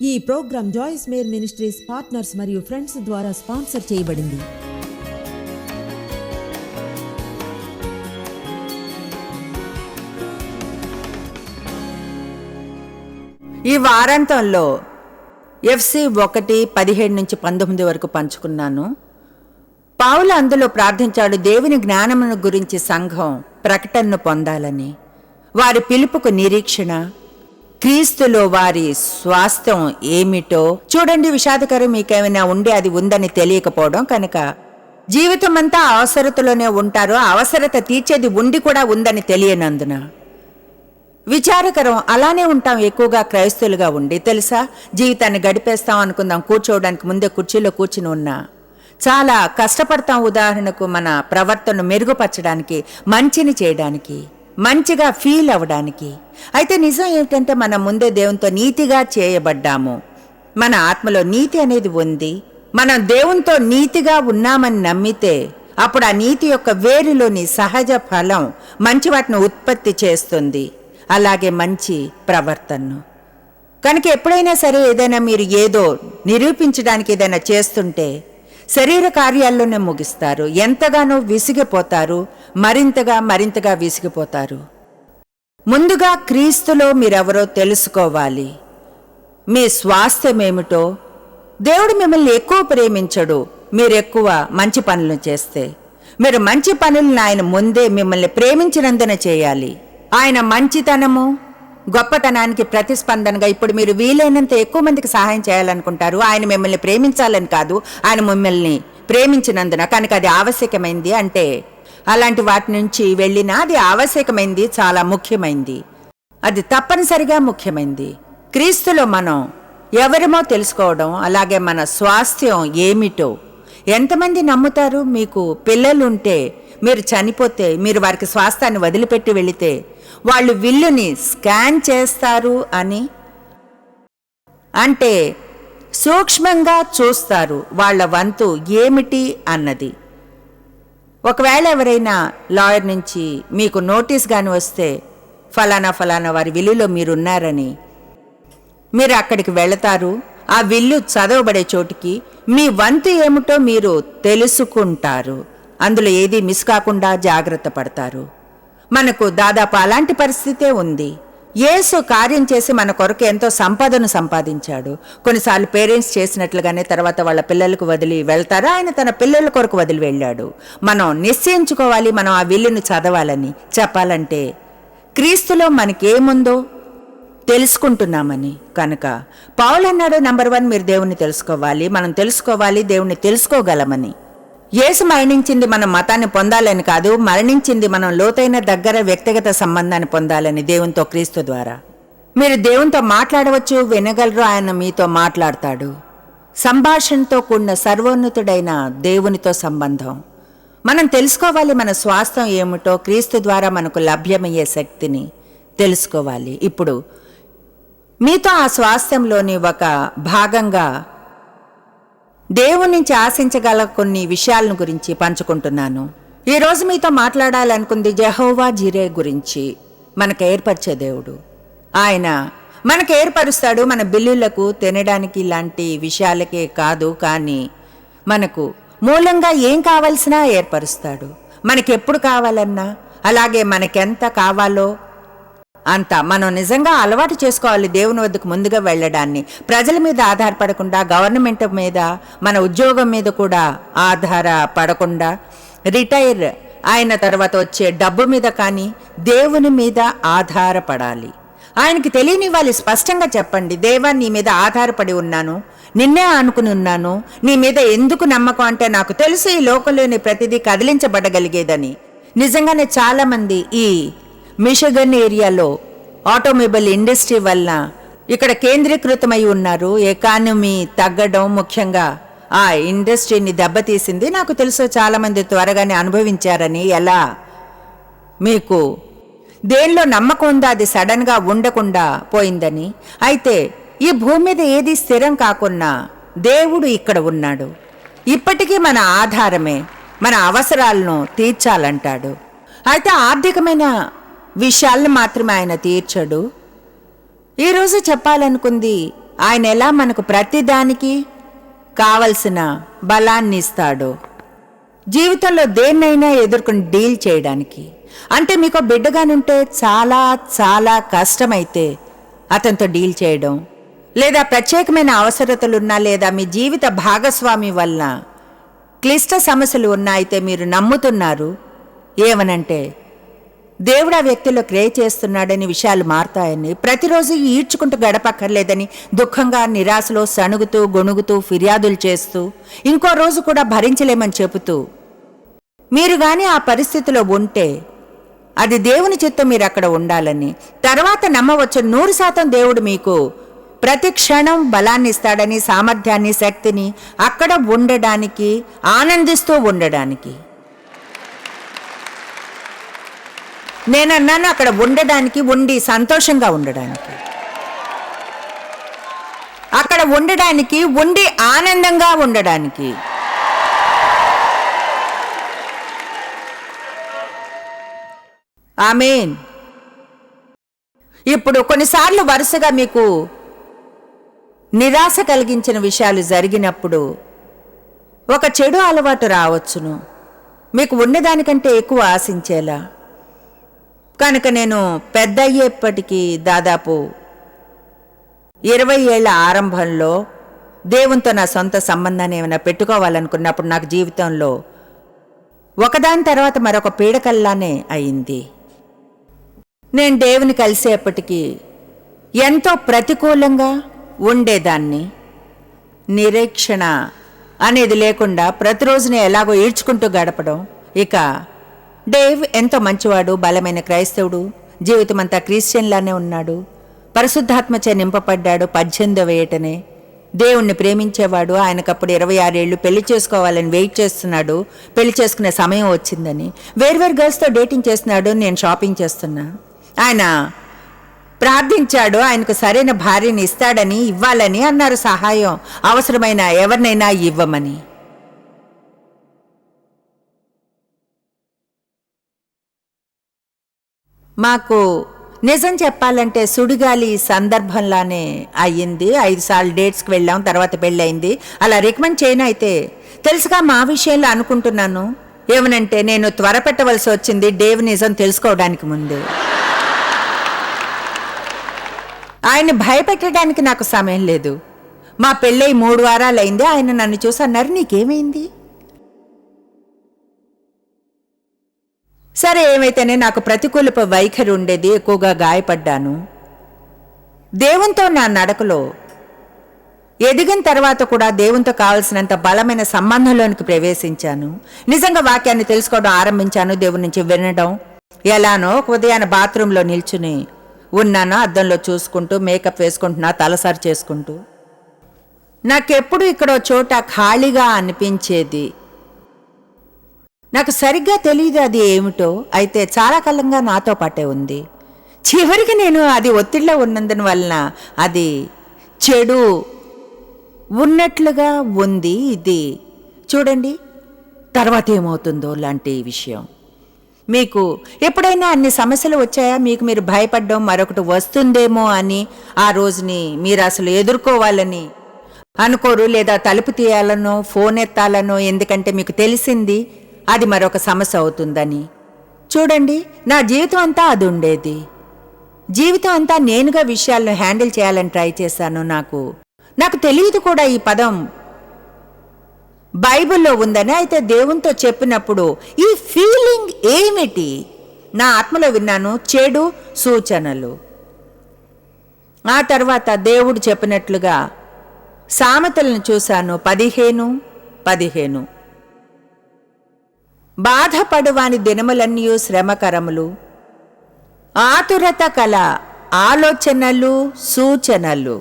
ఈ programme Joyce Meyer Ministries partners మరియు friends ద్వారా స్పాన్సర్ చేయబడింది. ఈ వారాంతంలో FC 1:17-19 వరకు పంచుకున్నాను. పౌలు అందులో ప్రార్థించాడు, దేవుని జ్ఞానమును గురించి సంఘం ప్రకటనను పొందాలని, వారి పిలుపుకు నిరీక్షణ, క్రీస్తులో వారి స్వాస్థ్యం ఏమిటో. చూడండి, విషాదకరం మీకేమైనా ఉండి అది ఉందని తెలియకపోవడం. కనుక జీవితం అంతా అవసరతలోనే ఉంటారో, అవసరత తీర్చేది ఉండి కూడా ఉందని తెలియనందున విచారకరం. అలానే ఉంటాం ఎక్కువగా క్రైస్తవులుగా ఉండి. తెలుసా, జీవితాన్ని గడిపేస్తాం అనుకుందాం, కూర్చోవడానికి ముందే కుర్చీలో కూర్చుని ఉన్నా చాలా కష్టపడతాం. ఉదాహరణకు మన ప్రవర్తనను మెరుగుపరచడానికి, మంచిని చేయడానికి, మంచిగా ఫీల్ అవ్వడానికి. అయితే నిజం ఏమిటంటే మనం ముందే దేవునితో నీతిగా చేయబడ్డాము. మన ఆత్మలో నీతి అనేది ఉంది. మనం దేవునితో నీతిగా ఉన్నామని నమ్మితే అప్పుడు ఆ నీతి యొక్క వేరులోని సహజ ఫలం మంచి వాటిని ఉత్పత్తి చేస్తుంది, అలాగే మంచి ప్రవర్తనను. కనుక ఎప్పుడైనా సరే ఏదైనా మీరు ఏదో నిరూపించడానికి ఏదైనా చేస్తుంటే శరీర కార్యాల్లోనే ముగిస్తారు. ఎంతగానో విసిగిపోతారు, మరింతగా విసిగిపోతారు. ముందుగా క్రీస్తులో మీరెవరో తెలుసుకోవాలి. మీ స్వాస్థ్యం ఏమిటో. దేవుడు మిమ్మల్ని ఎక్కువ ప్రేమించడు మీరు ఎక్కువ మంచి పనులు చేస్తే. మీరు మంచి పనులను ఆయన ముందే మిమ్మల్ని ప్రేమించినందున చేయాలి. ఆయన మంచితనము, గొప్పతనానికి ప్రతిస్పందనగా ఇప్పుడు మీరు వీలైనంత ఎక్కువ మందికి సహాయం చేయాలనుకుంటారు. ఆయన మిమ్మల్ని ప్రేమించాలని కాదు, ఆయన మిమ్మల్ని ప్రేమించినందున. కనుక అది ఆవశ్యకమైంది. అంటే అలాంటి వాటి నుంచి వెళ్ళినా అది ఆవశ్యకమైంది, చాలా ముఖ్యమైంది, అది తప్పనిసరిగా ముఖ్యమైంది. క్రీస్తులో మనం ఎవరమో తెలుసుకోవడం, అలాగే మన స్వాస్థ్యం ఏమిటో. ఎంతమంది నమ్ముతారు? మీకు పిల్లలుంటే మీరు చనిపోతే మీరు వారికి స్వాస్థ్యాన్ని వదిలిపెట్టి వెళితే వాళ్ళు విల్లుని స్కాన్ చేస్తారు అని, అంటే సూక్ష్మంగా చూస్తారు వాళ్ళ వంతు ఏమిటి అన్నది. ఒకవేళ ఎవరైనా లాయర్ నుంచి మీకు నోటీస్ గాని వస్తే ఫలానా వారి విల్లులో మీరున్నారని, మీరు అక్కడికి వెళతారు. ఆ విల్లు చదవబడే చోటుకి మీ వంతు ఏమిటో మీరు తెలుసుకుంటారు. అందులో ఏది మిస్ కాకుండా జాగ్రత్త పడతారు. మనకు దాదాపు అలాంటి పరిస్థితే ఉంది. యేసు కార్యం చేసి మన కొరకు ఎంతో సంపదను సంపాదించాడు. కొన్నిసార్లు పేరెంట్స్ చేసినట్లుగానే తర్వాత వాళ్ళ పిల్లలకు వదిలి వెళ్తారు. ఆయన తన పిల్లల కొరకు వదిలి వెళ్ళాడు. మనం నిశ్చయించుకోవాలి, మనం ఆ విల్లును చదవాలని. చెప్పాలంటే క్రీస్తులో మనకేముందో తెలుసుకుంటున్నామని. కనుక పౌలు అన్నాడు, నంబర్ 1 మీరు దేవుణ్ణి తెలుసుకోవాలి. మనం తెలుసుకోవాలి, దేవుణ్ణి తెలుసుకోగలమని. యేసు మరణించింది మనం మతాన్ని పొందాలని కాదు, మరణించింది మనం లోతైన దగ్గర వ్యక్తిగత సంబంధాన్ని పొందాలని, దేవునితో, క్రీస్తు ద్వారా. మీరు దేవునితో మాట్లాడవచ్చు, వినగలరు, ఆయన మీతో మాట్లాడతాడు. సంభాషణతో కూడిన సర్వోన్నతుడైన దేవునితో సంబంధం. మనం తెలుసుకోవాలి మన స్వాస్థ్యం ఏమిటో. క్రీస్తు ద్వారా మనకు లభ్యమయ్యే శక్తిని తెలుసుకోవాలి. ఇప్పుడు మీతో ఆ స్వాస్థ్యంలోని ఒక భాగంగా దేవుని నుంచి ఆశించగల కొన్ని విషయాలను గురించి పంచుకుంటున్నాను. ఈరోజు మీతో మాట్లాడాలనుకుంది యెహోవా జిరే గురించి. మనకు ఏర్పరిచే దేవుడు. ఆయన మనకు ఏర్పరుస్తాడు, మన బిల్లులకు తినడానికి ఇలాంటి విషయాలకే కాదు, కానీ మనకు మూలంగా ఏం కావాల్సినా ఏర్పరుస్తాడు. మనకెప్పుడు కావాలన్నా, అలాగే మనకెంత కావాలో అంత మనం నిజంగా అలవాటు చేసుకోవాలి దేవుని వద్దకు ముందుగా వెళ్ళడాన్ని. ప్రజల మీద ఆధారపడకుండా, గవర్నమెంట్ మీద, మన ఉద్యోగం మీద కూడా ఆధారపడకుండా, రిటైర్ అయిన తర్వాత వచ్చే డబ్బు మీద కానీ దేవుని మీద ఆధారపడాలి. ఆయనకి తెలియనివ్వాలి, స్పష్టంగా చెప్పండి, దేవా నీ మీద ఆధారపడి ఉన్నాను, నిన్నే అనుకుని ఉన్నాను, నీ మీద ఎందుకు నమ్మకం అంటే నాకు తెలుసు ఈ లోకంలోని ప్రతిదీ కదిలించబడగలిగేదని. నిజంగానే చాలామంది ఈ మిషిగన్ ఏరియాలో ఆటోమొబైల్ ఇండస్ట్రీ వల్ల ఇక్కడ కేంద్రీకృతమై ఉన్నారు. ఎకానమీ తగ్గడం ముఖ్యంగా ఆ ఇండస్ట్రీని దెబ్బతీసింది. నాకు తెలుసు చాలామంది త్వరగానే అనుభవించారని. ఎలా మీకు దేనిలో నమ్మకం ఉందో అది సడన్గా ఉండకుండా పోయిందని. అయితే ఈ భూమి మీద ఏది స్థిరం కాకున్నా దేవుడు ఇక్కడ ఉన్నాడు. ఇప్పటికీ మన ఆధారమే మన అవసరాలను తీర్చాలంటాడు. అయితే ఆర్థికమైన విషయాలను మాత్రమే ఆయన తీర్చడు. ఈరోజు చెప్పాలనుకుంది ఆయన ఎలా మనకు ప్రతిదానికి కావలసిన బలాన్ని ఇస్తాడో, జీవితంలో దేన్నైనా ఎదుర్కొని డీల్ చేయడానికి. అంటే మీకు బిడ్డగానుంటే చాలా చాలా కష్టమైతే అతనితో డీల్ చేయడం, లేదా ప్రత్యేకమైన అవసరతలున్నా, లేదా మీ జీవిత భాగస్వామి వల్ల క్లిష్ట సమస్యలు ఉన్నా అయితే మీరు నమ్ముతున్నారు ఏమనంటే దేవుడు ఆ వ్యక్తిలో క్రియ చేస్తున్నాడని, విషయాలు మారతాయని, ప్రతిరోజు ఈడ్చుకుంటూ గడపక్కర్లేదని దుఃఖంగా, నిరాశలో సణుగుతూ గొణుగుతూ ఫిర్యాదులు చేస్తూ, ఇంకో రోజు కూడా భరించలేమని చెబుతూ మీరు గాని ఆ పరిస్థితిలో ఉంటే అది దేవుని చిత్తం, మీరు అక్కడ ఉండాలని. తర్వాత నమ్మవచ్చు 100% దేవుడు మీకు ప్రతి క్షణం బలాన్ని ఇస్తాడని, సామర్థ్యాన్ని, శక్తిని అక్కడ ఉండడానికి, ఆనందిస్తూ ఉండడానికి. నేనన్నాను అక్కడ ఉండడానికి, ఉండి సంతోషంగా ఉండడానికి, అక్కడ ఉండడానికి, ఉండి ఆనందంగా ఉండడానికి. ఆమేన్. ఇప్పుడు కొన్నిసార్లు వరుసగా మీకు నిరాశ కలిగించిన విషయాలు జరిగినప్పుడు ఒక చెడు అలవాటు రావచ్చును, మీకు ఉన్నదానికంటే ఎక్కువ ఆశించేలా. కనుక నేను పెద్ద అయ్యేప్పటికీ దాదాపు 20 ఏళ్ల ఆరంభంలో దేవునితో నా సొంత సంబంధాన్ని ఏమైనా పెట్టుకోవాలనుకున్నప్పుడు నాకు జీవితంలో ఒకదాని తర్వాత మరొక పీడకల్లానే అయింది. నేను దేవుని కలిసేపటికి ఎంతో ప్రతికూలంగా ఉండేదాన్ని. నిరీక్షణ అనేది లేకుండా ప్రతిరోజునే ఎలాగో ఈడ్చుకుంటూ గడపడం. ఇక డేవ్ ఎంతో మంచివాడు, బలమైన క్రైస్తవుడు, జీవితమంతా క్రిస్టియన్లానే ఉన్నాడు, పరిశుద్ధాత్మచే నింపబడ్డాడు. 18వ ఏటనే దేవుణ్ణి ప్రేమించేవాడు. ఆయనకప్పుడు 26 ఏళ్ళు, పెళ్లి చేసుకోవాలని వెయిట్ చేస్తున్నాడు. పెళ్లి చేసుకునే సమయం వచ్చిందని వేర్వేరు గర్ల్స్తో డేటింగ్ చేస్తున్నాడు. నేను షాపింగ్ చేస్తున్నా. ఆయన ప్రార్థించాడు, ఆయనకు సరైన భార్యని ఇస్తాడని, ఇవ్వాలని అన్నారు. సహాయం అవసరమైన ఎవరినైనా ఇవ్వమని. మాకు నిజం చెప్పాలంటే సుడిగాలి సందర్భంలానే అయ్యింది. 5 సార్లు డేట్స్కి వెళ్ళాం, తర్వాత పెళ్ళయింది. అలా రికమెండ్ చేయను. అయితే తెలుసుగా మా విషయంలో అనుకుంటున్నాను ఏమనంటే, నేను త్వరపెట్టవలసి వచ్చింది డేవ్ నిజం తెలుసుకోవడానికి ముందు. ఆయన్ని భయపెట్టడానికి నాకు సమయం లేదు. మా పెళ్ళై 3 వారాలు అయింది. ఆయన నన్ను చూసి అన్నారు, నీకేమైంది? సరే, ఏమైతేనే నాకు ప్రతికూలపు వైఖరి ఉండేది, ఎక్కువగా గాయపడ్డాను. దేవునితో నా నడకలో ఎదిగిన తర్వాత కూడా దేవునితో కావలసినంత బలమైన సంబంధంలోనికి ప్రవేశించాను. నిజంగా వాక్యాన్ని తెలుసుకోవడం ఆరంభించాను. దేవుని నుంచి వినడం ఎలానో. ఒక ఉదయాన బాత్రూంలో నిల్చుని ఉన్నాను, అద్దంలో చూసుకుంటూ, మేకప్ వేసుకుంటున్నా, తలసారి చేసుకుంటూ. నాకెప్పుడు ఇక్కడో చోట ఖాళీగా అనిపించేది. నాకు సరిగ్గా తెలియదు అది ఏమిటో. అయితే చాలా కాలంగా నాతో పాటే ఉంది. చివరికి నేను అది ఒత్తిడిలో ఉన్నందున వలన అది చెడు ఉన్నట్లుగా ఉంది. ఇది చూడండి తర్వాత ఏమవుతుందో లాంటి విషయం. మీకు ఎప్పుడైనా అన్ని సమస్యలు వచ్చాయా? మీకు మీరు భయపడ్డం, మరొకటి వస్తుందేమో అని ఆ రోజుని మీరు అసలు ఎదుర్కోవాలని అనుకోరు, లేదా తలుపు తీయాలనో ఫోన్ ఎత్తాలనో, ఎందుకంటే మీకు తెలిసింది అది మరొక సమస్య అవుతుందని. చూడండి, నా జీవితం అంతా అది ఉండేది. జీవితం అంతా నేనుగా విషయాలను హ్యాండిల్ చేయాలని ట్రై చేశాను. నాకు తెలియదు కూడా ఈ పదం బైబిల్లో ఉందని. అయితే దేవునితో చెప్పినప్పుడు ఈ ఫీలింగ్ ఏమిటి? నా ఆత్మలో విన్నాను, చెడు సూచనలు. ఆ తర్వాత దేవుడు చెప్పినట్లుగా సామెతలను చూశాను. 15:15 బాధపడువాని దినములన్నీ శ్రమకరములు, ఆతురత కల ఆలోచనలు సూచనలు.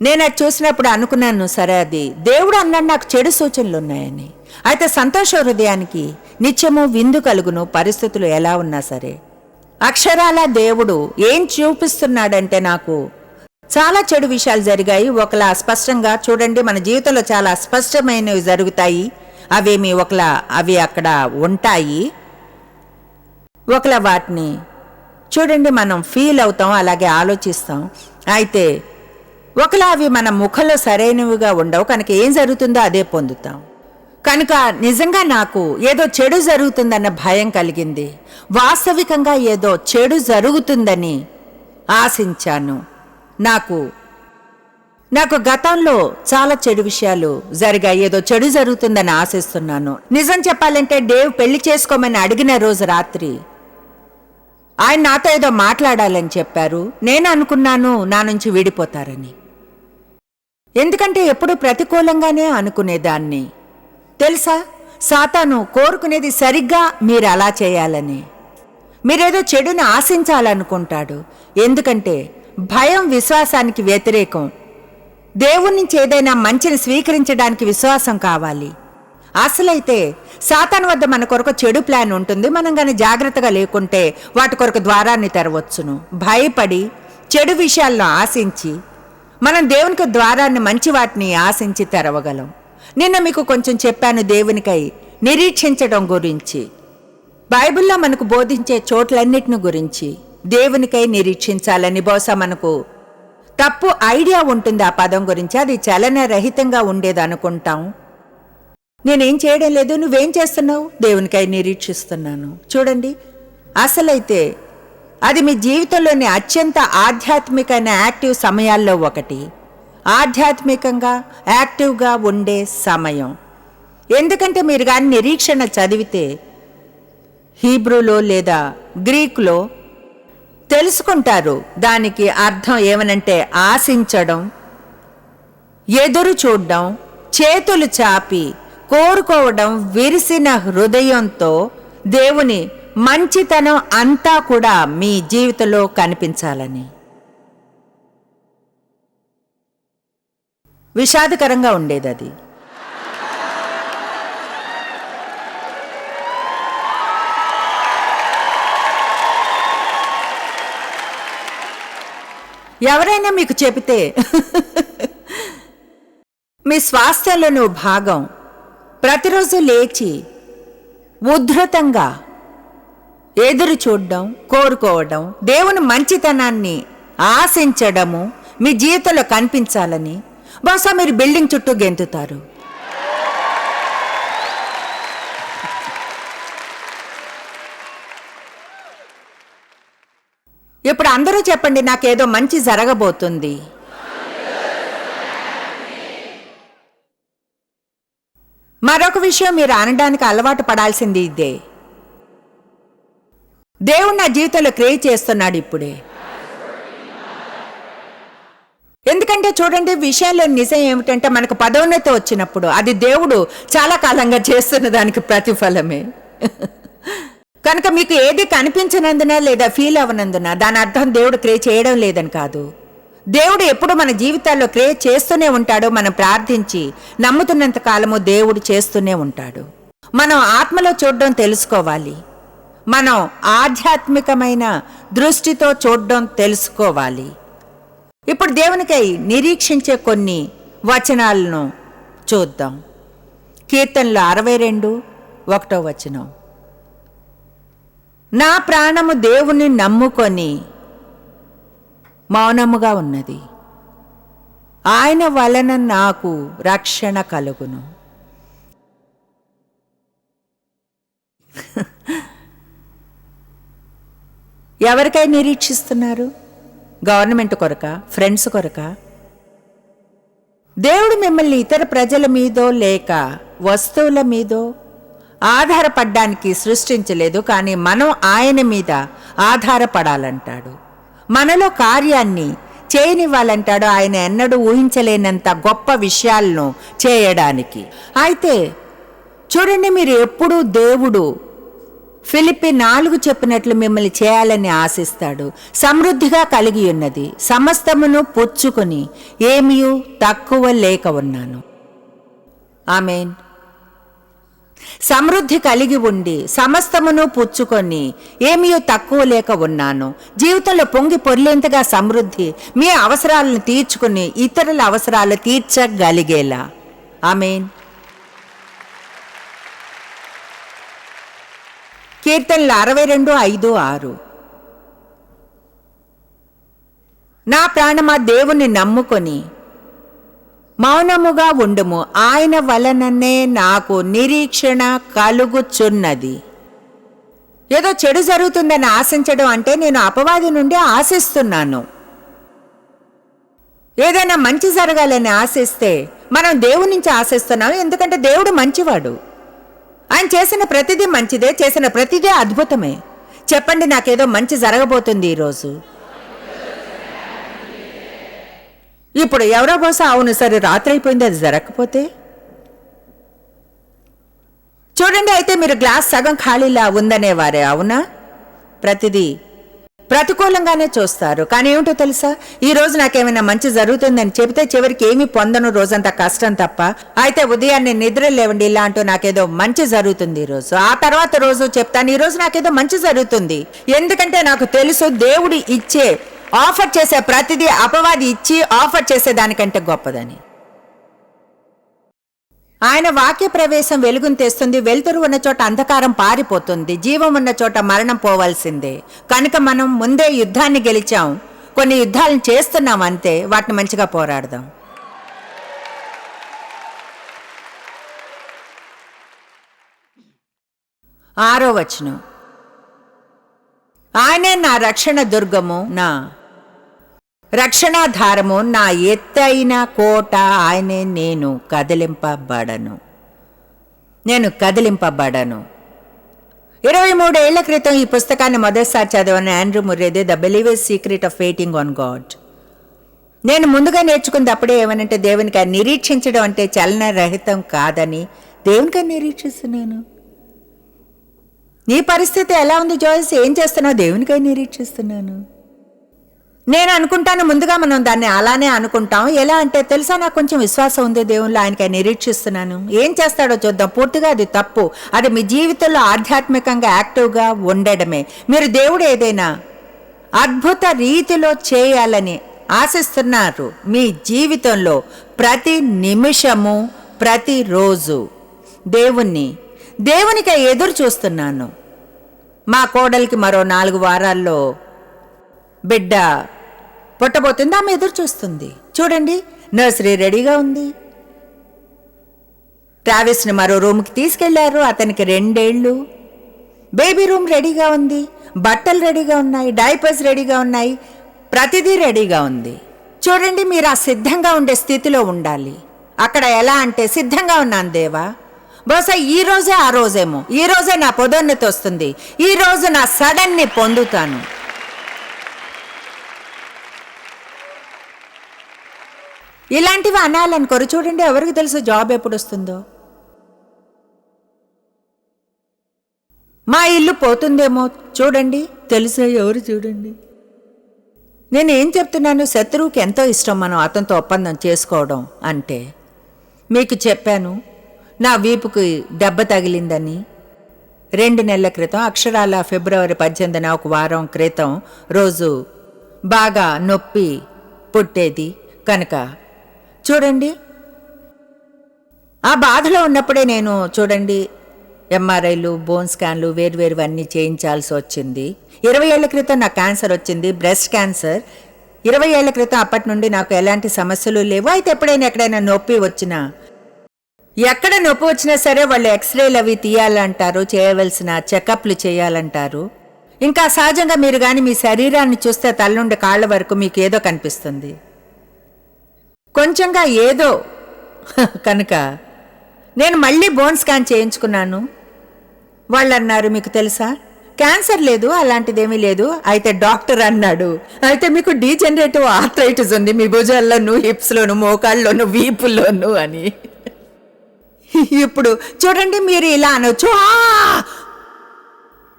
నేను అది చూసినప్పుడు అనుకున్నాను, సరే అది దేవుడు అన్నాడు నాకు చెడు సూచనలు ఉన్నాయని. అయితే సంతోష హృదయానికి నిత్యము విందు కలుగును, పరిస్థితులు ఎలా ఉన్నా సరే. అక్షరాల దేవుడు ఏం చూపిస్తున్నాడంటే, నాకు చాలా చెడు విషయాలు జరిగాయి. ఒకలా అస్పష్టంగా చూడండి, మన జీవితంలో చాలా అస్పష్టమైనవి జరుగుతాయి. అవి అక్కడ ఉంటాయి. ఒకలా వాటిని చూడండి మనం ఫీల్ అవుతాం, అలాగే ఆలోచిస్తాం. అయితే ఒకలా అవి మన ముఖంలో సరైనవిగా ఉండవు, కనుక ఏం జరుగుతుందో అదే పొందుతాం. కనుక నిజంగా నాకు ఏదో చెడు జరుగుతుందన్న భయం కలిగింది. వాస్తవికంగా ఏదో చెడు జరుగుతుందని ఆశించాను. నాకు గతంలో చాలా చెడు విషయాలు జరిగాయి. ఏదో చెడు జరుగుతుందని ఆశిస్తున్నాను. నిజం చెప్పాలంటే డేవ్ పెళ్లి చేసుకోమని అడిగిన రోజు రాత్రి ఆయన నాతో ఏదో మాట్లాడాలని చెప్పారు. నేను అనుకున్నాను నా నుంచి విడిపోతారని. ఎందుకంటే ఎప్పుడు ప్రతికూలంగానే అనుకునేదాన్ని. తెలుసా, సాతాను కోరుకునేది సరిగ్గా మీరు అలా చేయాలని. మీరేదో చెడుని ఆశించాలనుకుంటాడు. ఎందుకంటే భయం విశ్వాసానికి వ్యతిరేకం. దేవుడి నుంచి ఏదైనా మంచిని స్వీకరించడానికి విశ్వాసం కావాలి. అసలైతే సాతాను వద్ద మన కొరకు చెడు ప్లాన్ ఉంటుంది. మనం గాని జాగ్రత్తగా లేకుంటే వాటి కొరకు ద్వారాన్ని తెరవచ్చును. భయపడి చెడు విషయాలను ఆశించి మనం దేవునికి ద్వారాన్ని, మంచి వాటిని ఆశించి తెరవగలం. నిన్న మీకు కొంచెం చెప్పాను దేవునికై నిరీక్షించడం గురించి. బైబిల్లో మనకు బోధించే చోట్లన్నిటిని గురించి దేవునికై నిరీక్షించాలని. బహుశా మనకు తప్పు ఐడియా ఉంటుంది ఆ పదం గురించి. అది చలనరహితంగా ఉండేది అనుకుంటాం. నేనేం చేయడం లేదు, నువ్వేం చేస్తున్నావు? దేవునికై నిరీక్షిస్తున్నాను. చూడండి, అసలైతే అది మీ జీవితంలోని అత్యంత ఆధ్యాత్మికమైన యాక్టివ్ సమయాల్లో ఒకటి. ఆధ్యాత్మికంగా యాక్టివ్గా ఉండే సమయం. ఎందుకంటే మీరు కానీ నిరీక్షణ చదివితే హీబ్రూలో లేదా గ్రీకులో తెలుసుకుంటారు. దానికి అర్థం ఏమనంటే ఆశించడం, ఎదురు చూడడం, చేతులు చాపి కోరుకోవడం, విరిసిన హృదయంతో దేవుని మంచితనం అంతా కూడా మీ జీవితంలో కనిపించాలని. విషాదకరంగా ఉండేది అది. ఎవరైనా మీకు చెబితే మీ స్వాస్థ్యంలో నువ్వు భాగం, ప్రతిరోజు లేచి ఉద్ధృతంగా ఎదురు చూడడం, కోరుకోవడం, దేవుని మంచితనాన్ని ఆశించడము మీ జీవితంలో కనిపించాలని, బహుశా మీరు బిల్డింగ్ చుట్టూ గెంతుతారు. ఇప్పుడు అందరూ చెప్పండి, నాకేదో మంచి జరగబోతుంది. మరొక విషయం మీరు అనడానికి అలవాటు పడాల్సింది ఇదే. దేవుడు నా జీవితంలో క్రియేట్ చేస్తున్నాడు ఇప్పుడే. ఎందుకంటే చూడండి, విషయంలో నిజం ఏమిటంటే మనకు పదోన్నతి వచ్చినప్పుడు అది దేవుడు చాలా కాలంగా చేస్తున్న దానికి ప్రతిఫలమే. కనుక మీకు ఏది కనిపించినందున లేదా ఫీల్ అవ్వనందున దాని అర్థం దేవుడు క్రియేట్ చేయడం లేదని కాదు. దేవుడు ఎప్పుడు మన జీవితాల్లో క్రియేట్ చేస్తూనే ఉంటాడు. మనం ప్రార్థించి నమ్ముతున్నంత కాలము దేవుడు చేస్తూనే ఉంటాడు. మనం ఆత్మలో చూడడం తెలుసుకోవాలి. మనం ఆధ్యాత్మికమైన దృష్టితో చూడడం తెలుసుకోవాలి. ఇప్పుడు దేవునికై నిరీక్షించే కొన్ని వచనాలను చూద్దాం. కీర్తనలు 62:1 నా ప్రాణము దేవుని నమ్ముకొని మౌనముగా ఉన్నది, ఆయన వలన నాకు రక్షణ కలుగును. ఎవరికై నిరీక్షిస్తున్నారు? గవర్నమెంట్ కొరక? ఫ్రెండ్స్ కొరక? దేవుడు మిమ్మల్ని ఇతర ప్రజల మీదో లేక వస్తువుల మీదో ఆధారపడ్డానికి సృష్టించలేదు. కానీ మనం ఆయన మీద ఆధారపడాలంటాడు. మనలో కార్యాన్ని చేయనివ్వాలంటాడు. ఆయన ఎన్నడూ ఊహించలేనంత గొప్ప విషయాలను చేయడానికి. అయితే చూడండి, మీరు ఎప్పుడూ దేవుడు ఫిలిప్పీ 4 చెప్పినట్లు మిమ్మల్ని చేయాలని ఆశిస్తాడు. సమృద్ధిగా కలిగి ఉన్నది, సమస్తమును పుచ్చుకొని ఏమీ తక్కువ లేక ఉన్నాను. ఆమేన్. సమృద్ధి కలిగి ఉండి సమస్తమును పుచ్చుకొని ఏమీ తక్కువ లేక ఉన్నాను. జీవితంలో పొంగి పొర్లేంతగా సమృద్ధి, మీ అవసరాలను తీర్చుకుని ఇతరుల అవసరాలు తీర్చగలిగేలా. ఆమేన్. కీర్తనలు 62:5-6 నా ప్రాణమా దేవుణ్ణి నమ్ముకొని మౌనముగా ఉండుము, ఆయన వలననే నాకు నిరీక్షణ కలుగుచున్నది. ఏదో చెడు జరుగుతుందని ఆశించడం అంటే నేను అపవాది నుండి ఆశిస్తున్నాను. ఏదైనా మంచి జరగాలని ఆశిస్తే మనం దేవుడి నుంచి ఆశిస్తున్నాం, ఎందుకంటే దేవుడు మంచివాడు. ఆయన చేసిన ప్రతిదీ మంచిదే, చేసిన ప్రతిదీ అద్భుతమే. చెప్పండి, నాకేదో మంచి జరగబోతుంది ఈరోజు. ఇప్పుడు ఎవరో బహుశా అవును సరే రాత్రి అయిపోయింది, అది జరగకపోతే చూడండి. అయితే మీరు గ్లాస్ సగం ఖాళీలా ఉందనేవారే, అవునా? ప్రతిదీ ప్రతికూలంగానే చూస్తారు. కానీ ఏమిటో తెలుసా, ఈ రోజు నాకేమైనా మంచి జరుగుతుందని చెబితే చివరికి ఏమీ పొందను, రోజంతా కష్టం తప్ప. అయితే ఉదయాన్నే నిద్ర లేవండి, ఇలా అంటూ నాకేదో మంచి జరుగుతుంది ఈరోజు. ఆ తర్వాత రోజు చెప్తాను, ఈ రోజు నాకేదో మంచి జరుగుతుంది, ఎందుకంటే నాకు తెలుసు దేవుడు ఇచ్చే ఆఫర్ చేసే ప్రతిదీ అపవాది ఇచ్చి ఆఫర్ చేసే దానికంటే గొప్పదని. ఆయన వాక్య ప్రవేశం వెలుగును తెస్తుంది. వెలుతురు ఉన్న చోట అంధకారం పారిపోతుంది, జీవం ఉన్న చోట మరణం పోవాల్సిందే. కనుక మనం ముందే యుద్ధాన్ని గెలిచాం, కొన్ని యుద్ధాలను చేస్తున్నాం అంతే. వాటిని మంచిగా పోరాడదాం. ఆరో వచనం, ఆయనే నా రక్షణ దుర్గము, నా రక్షణాధారము, నా ఎత్తైన కోట. ఆయనే, నేను కదిలింపబడను. 23 ఏళ్ల క్రితం ఈ పుస్తకాన్ని మొదటిసారి చదివాను. ఆండ్రూ ముర్రేదే, the believer's secret of waiting on God. నేను ముందుగా నేర్చుకుంది అప్పుడే ఏమనంటే, దేవునికి నిరీక్షించడం అంటే చలన రహితం కాదని. దేవునికి నిరీక్షిస్తున్నాను. నీ పరిస్థితి ఎలా ఉంది జాయిస్? ఏం చేస్తున్నావు? దేవునికై నిరీక్షిస్తున్నాను. నేను అనుకుంటాను, ముందుగా మనం దాన్ని అలానే అనుకుంటాం. ఎలా అంటే తెలుసా, నాకు కొంచెం విశ్వాసం ఉంది దేవుళ్ళు, ఆయనకై నిరీక్షిస్తున్నాను. ఏం చేస్తాడో చూద్దాం. పూర్తిగా అది తప్పు. అది మీ జీవితంలో ఆధ్యాత్మికంగా యాక్టివ్గా ఉండడమే. మీరు దేవుడు ఏదైనా అద్భుత రీతిలో చేయాలని ఆశిస్తున్నారు మీ జీవితంలో. ప్రతి నిమిషము, ప్రతిరోజు దేవునికై ఎదురు చూస్తున్నాను. మా కోడలికి మరో 4 వారాల్లో బిడ్డ పుట్టబోతుంది, ఆమె ఎదురు చూస్తుంది. చూడండి, నర్సరీ రెడీగా ఉంది. ట్రావిస్ని మరో రూమ్కి తీసుకెళ్లారు, అతనికి 2 ఏళ్ళు. బేబీ రూమ్ రెడీగా ఉంది, బట్టలు రెడీగా ఉన్నాయి, డైపర్స్ రెడీగా ఉన్నాయి, ప్రతిదీ రెడీగా ఉంది. చూడండి, మీరు ఆ సిద్ధంగా ఉండే స్థితిలో ఉండాలి. అక్కడ ఎలా అంటే, సిద్ధంగా ఉన్నాను దేవా, బహుశా ఈ రోజే ఆ రోజేమో, ఈ రోజే నా పొదోన్నతి వస్తుంది, ఈ రోజు నా సడన్ని పొందుతాను. ఇలాంటివి అనాలనుకోరు. చూడండి, ఎవరికి తెలుసు జాబ్ ఎప్పుడు వస్తుందో. మా ఇల్లు పోతుందేమో చూడండి, తెలుసా ఎవరు? చూడండి, నేనేం చెప్తున్నాను, శత్రువుకి ఎంతో ఇష్టం మనం అతనితో ఒప్పందం చేసుకోవడం అంటే. మీకు చెప్పాను, నా వీపుకి దెబ్బ తగిలిందని 2 నెలల క్రితం. అక్షరాల ఫిబ్రవరి 18న, 1 వారం క్రితం రోజు బాగా నొప్పి పుట్టేది. కనుక చూడండి, ఆ బాధలో ఉన్నప్పుడే నేను చూడండి ఎంఆర్ఐలు, బోన్ స్కాన్లు, వేరువేరువన్నీ చేయించాల్సి వచ్చింది. 20 ఏళ్ల క్రితం నాకు క్యాన్సర్ వచ్చింది, బ్రెస్ట్ క్యాన్సర్. 20 ఏళ్ల క్రితం. అప్పటి నుండి నాకు ఎలాంటి సమస్యలు లేవు. అయితే ఎక్కడైనా నొప్పి వచ్చినా, ఎక్కడ నొప్పి వచ్చినా సరే వాళ్ళు ఎక్స్రేలు అవి తీయాలంటారు, చేయవలసిన చెకప్లు చేయాలంటారు. ఇంకా సహజంగా మీరు కానీ మీ శరీరాన్ని చూస్తే తల నుండి కాళ్ళ వరకు మీకు ఏదో కనిపిస్తుంది, కొంచెంగా ఏదో. కనుక నేను మళ్ళీ బోన్ స్కాన్ చేయించుకున్నాను. వాళ్ళు అన్నారు, మీకు తెలుసా క్యాన్సర్ లేదు, అలాంటిదేమీ లేదు. అయితే డాక్టర్ అన్నాడు, అయితే మీకు డీజనరేటివ్ ఆర్థరైటిస్ ఉంది మీ భుజాల్లోనూ, హిప్స్లోను, మోకాళ్ళలోను, వీపుల్లోను అని. ఇప్పుడు చూడండి, మీరు ఇలా అనొచ్చు,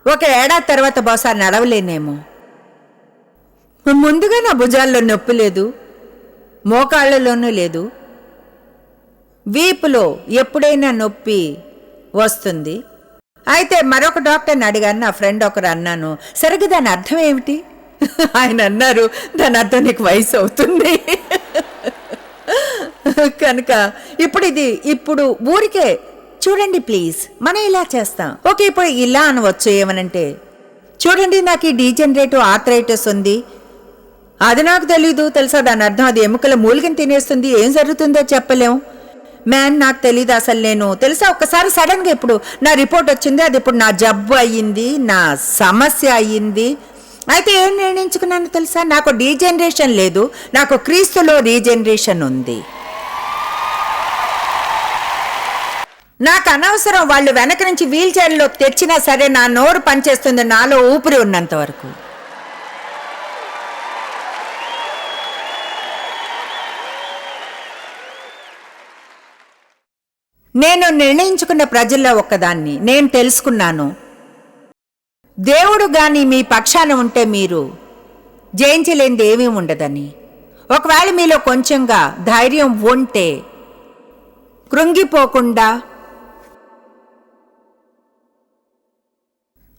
1 ఏడాది తర్వాత బహుశా నడవలేనేమో. ముందుగా నా భుజాల్లో నొప్పి లేదు, మోకాళ్ళలోనూ లేదు, వీపులో ఎప్పుడైనా నొప్పి వస్తుంది. అయితే మరొక డాక్టర్ని అడిగాను, నా ఫ్రెండ్ ఒకరు. అన్నాను, సరిగ్గా దాని అర్థం ఏమిటి? ఆయన అన్నారు, దాని అర్థం నీకు వయసు అవుతుంది. కనుక ఇప్పుడు ఊరికే చూడండి ప్లీజ్, మనం ఇలా చేస్తాం. ఓకే, ఇప్పుడు ఇలా అనవచ్చు. ఏమనంటే, చూడండి, నాకు ఈ డీజనరేటివ్ ఆర్థరైటిస్ ఉంది, అది నాకు తెలీదు. తెలుసా దాని అర్థం? అది ఎముకల మూలికని తినేస్తుంది. ఏం జరుగుతుందో చెప్పలేం. మ్యాన్ నాకు తెలీదు అసలు. నేను తెలుసా ఒక్కసారి సడన్గా ఇప్పుడు నా రిపోర్ట్ వచ్చింది. అది ఇప్పుడు నా జబ్బు అయ్యింది, నా సమస్య అయ్యింది. అయితే ఏం నిర్ణయించుకున్నాను తెలుసా? నాకు డీజనరేషన్ లేదు, నాకు క్రీస్తులో రీజనరేషన్ ఉంది. నాకు అనవసరం వాళ్ళు వెనక నుంచి వీల్ చైర్లో తెచ్చినా సరే నా నోరు పనిచేస్తుంది నాలో ఊపిరి ఉన్నంత వరకు. నేను నిర్ణయించుకున్న ప్రజల్లో ఒక్కదాన్ని. నేను తెలుసుకున్నాను, దేవుడు గాని మీ పక్షాన ఉంటే మీరు జయించలేనిది ఏమీ ఉండదని. ఒకవేళ మీలో కొంచెంగా ధైర్యం ఉంటే కృంగిపోకుండా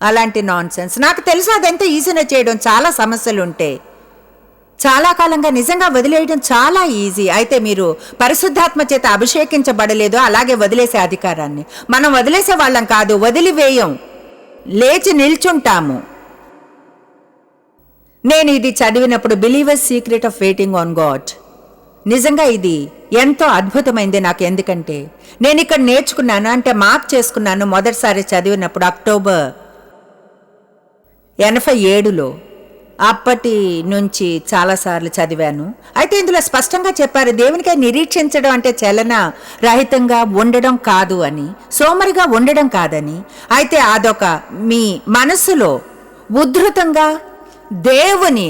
అలాంటి నాన్సెన్స్. నాకు తెలుసు అదంతా ఈజీగా చేయడం, చాలా సమస్యలు ఉంటే చాలా కాలంగా నిజంగా వదిలేయడం చాలా ఈజీ. అయితే మీరు పరిశుద్ధాత్మ చేత అభిషేకించబడలేదు, అలాగే వదిలేసే అధికారాన్ని. మనం వదిలేసే వాళ్ళం కాదు, వదిలివేయం, లేచి నిల్చుంటాము. నేను ఇది చదివినప్పుడు believers secret of waiting on God, నిజంగా ఇది ఎంతో అద్భుతమైంది నాకు. ఎందుకంటే నేను ఇక్కడ నేర్చుకున్నాను, అంటే మార్క్ చేసుకున్నాను. మొదటిసారి చదివినప్పుడు అక్టోబర్ 87లో. అప్పటి నుంచి చాలాసార్లు చదివాను. అయితే ఇందులో స్పష్టంగా చెప్పారు, దేవునికై నిరీక్షించడం అంటే చలన రహితంగా ఉండడం కాదు అని, సోమరిగా ఉండడం కాదని. అయితే అదొక మీ మనసులో ఉద్ధృతంగా దేవుని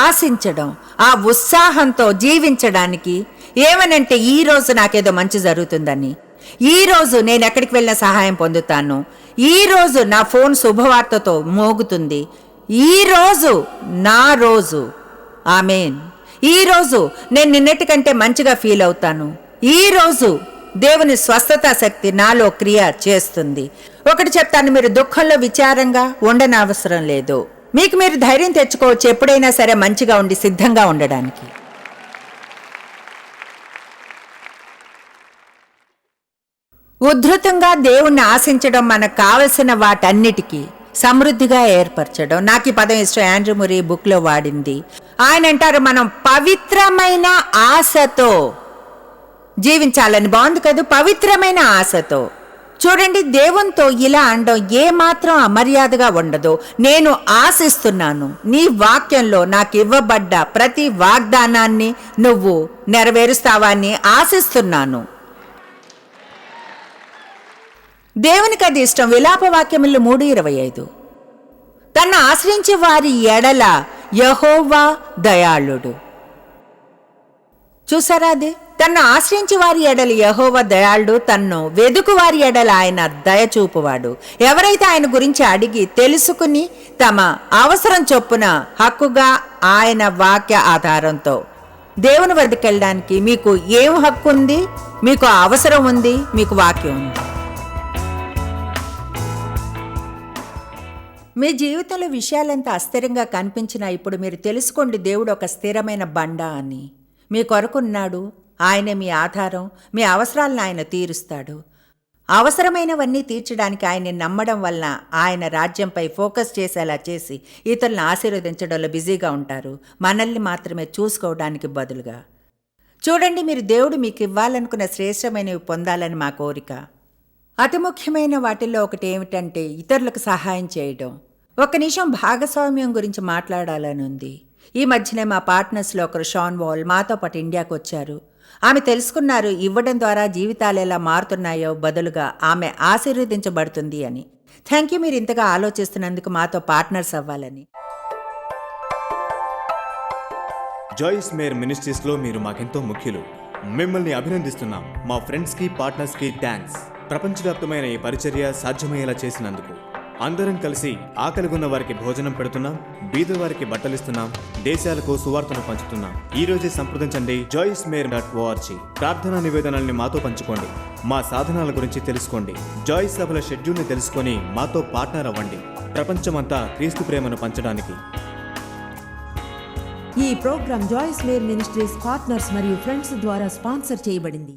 ఆశించడం, ఆ ఉత్సాహంతో జీవించడానికి. ఏమనంటే ఈరోజు నాకేదో మంచి జరుగుతుందని, ఈరోజు నేను ఎక్కడికి వెళ్ళినా సహాయం పొందుతాను, ఈరోజు నా ఫోన్ శుభవార్తతో మోగుతుంది, ఈరోజు నా రోజు, ఆమేన్, ఈరోజు నేను నిన్నటి కంటే మంచిగా ఫీల్ అవుతాను, ఈరోజు దేవుని స్వస్థతా శక్తి నాలో క్రియ చేస్తుంది. ఒకటి చెప్తాను, మీరు దుఃఖంలో విచారంగా ఉండనవసరం లేదు. మీకు మీరు ధైర్యం తెచ్చుకోవచ్చు, ఎప్పుడైనా సరే మంచిగా ఉండి సిద్ధంగా ఉండడానికి. ఉద్ధృతంగా దేవుణ్ణి ఆశించడం, మనకు కావలసిన వాటన్నిటికీ సమృద్ధిగా ఏర్పరచడం. నాకు ఈ పదం ఇష్టం, ఆండ్రూ మురీ బుక్లో వాడింది. ఆయన అంటారు, మనం పవిత్రమైన ఆశతో జీవించాలని. బాగుంది కదా, పవిత్రమైన ఆశతో. చూడండి, దేవునితో ఇలా అనడం ఏమాత్రం అమర్యాదగా ఉండదు. నేను ఆశిస్తున్నాను, నీ వాక్యంలో నాకు ఇవ్వబడ్డ ప్రతి వాగ్దానాన్ని నువ్వు నెరవేరుస్తావా అని ఆశిస్తున్నాను. దేవునికి అది ఇష్టం. విలాప వాక్యములు 3:25. తన్ను ఆశ్రయించే వారి ఎడల యెహోవా దయాళుడు. చూసారా అది? తన్ను ఆశ్రయించే వారి ఎడల యెహోవా దయాళుడు, తన్ను వెదుకు వారి ఎడల ఆయన దయచూపువాడు. ఎవరైతే ఆయన గురించి అడిగి తెలుసుకుని తమ అవసరం చొప్పున హక్కుగా ఆయన వాక్య ఆధారంతో దేవుని వద్దకు వెళ్ళడానికి, మీకు ఏం హక్కు ఉంది? మీకు అవసరం ఉంది, మీకు వాక్యం ఉంది. మీ జీవితంలో విషయాలంతా అస్థిరంగా కనిపించినా ఇప్పుడు మీరు తెలుసుకోండి, దేవుడు ఒక స్థిరమైన బండ అని. మీ కొరకున్నాడు, ఆయనే మీ ఆధారం, మీ అవసరాలను ఆయన తీరుస్తాడు. అవసరమైనవన్నీ తీర్చడానికి ఆయన్ని నమ్మడం వలన ఆయన రాజ్యంపై ఫోకస్ చేసేలా చేసి ఇతరులను ఆశీర్వదించడంలో బిజీగా ఉంటారు, మనల్ని మాత్రమే చూసుకోవడానికి బదులుగా. చూడండి, మీరు దేవుడు మీకు ఇవ్వాలనుకున్న శ్రేష్టమైనవి పొందాలని మా కోరిక. అతి ముఖ్యమైన వాటిల్లో ఒకటి ఏమిటంటే ఇతరులకు సహాయం చేయడం. ఒక నిమిషం భాగస్వామ్యం గురించి మాట్లాడాలని ఉంది. ఈ మధ్యనే మా పార్ట్నర్స్లో ఒకరు షాన్ వాల్ మాతో పాటు ఇండియాకు వచ్చారు. ఆమె తెలుసుకున్నారు, ఇవ్వడం ద్వారా జీవితాలు ఎలా మారుతున్నాయో బదులుగా ఆమె ఆశీర్వదించబడుతుంది అని. థ్యాంక్ యూ, మీరు ఇంతగా ఆలోచిస్తున్నందుకు, మాతో పార్ట్నర్స్ అవ్వాలని. జాయిస్ మేర్ మినిస్ట్రీస్లో మీరు మాకెంతో ముఖ్యులు. మిమ్మల్ని అభినందిస్తున్నాం. మా ఫ్రెండ్స్కి, పార్ట్నర్స్కి థ్యాంక్స్. ప్రపంచవ్యాప్తమైన ఈ పరిచర్య సాధ్యమయ్యేలా చేసినందుకు. అందరం కలిసి ఆకలిగొన్న వారికి భోజనం పెడుతున్నాం, బీదవారికి బట్టలిస్తున్నాం, దేశాలకు సువార్తను పంచుతున్నాం. ఈ రోజే సంప్రదించండి joycemeir.org. ప్రార్థనా నివేదనల్ని మాతో పంచుకోండి, మా సాధనాల గురించి తెలుసుకోండి, జాయిస్ సభల షెడ్యూల్ని తెలుసుకొని మాతో పార్ట్నర్ అవ్వండి. ప్రపంచమంతా క్రీస్తు ప్రేమను పంచడానికి. ఈ programme Joyce Meyer Ministries partners మరియు ఫ్రెండ్స్ ద్వారా స్పాన్సర్ చేయబడింది.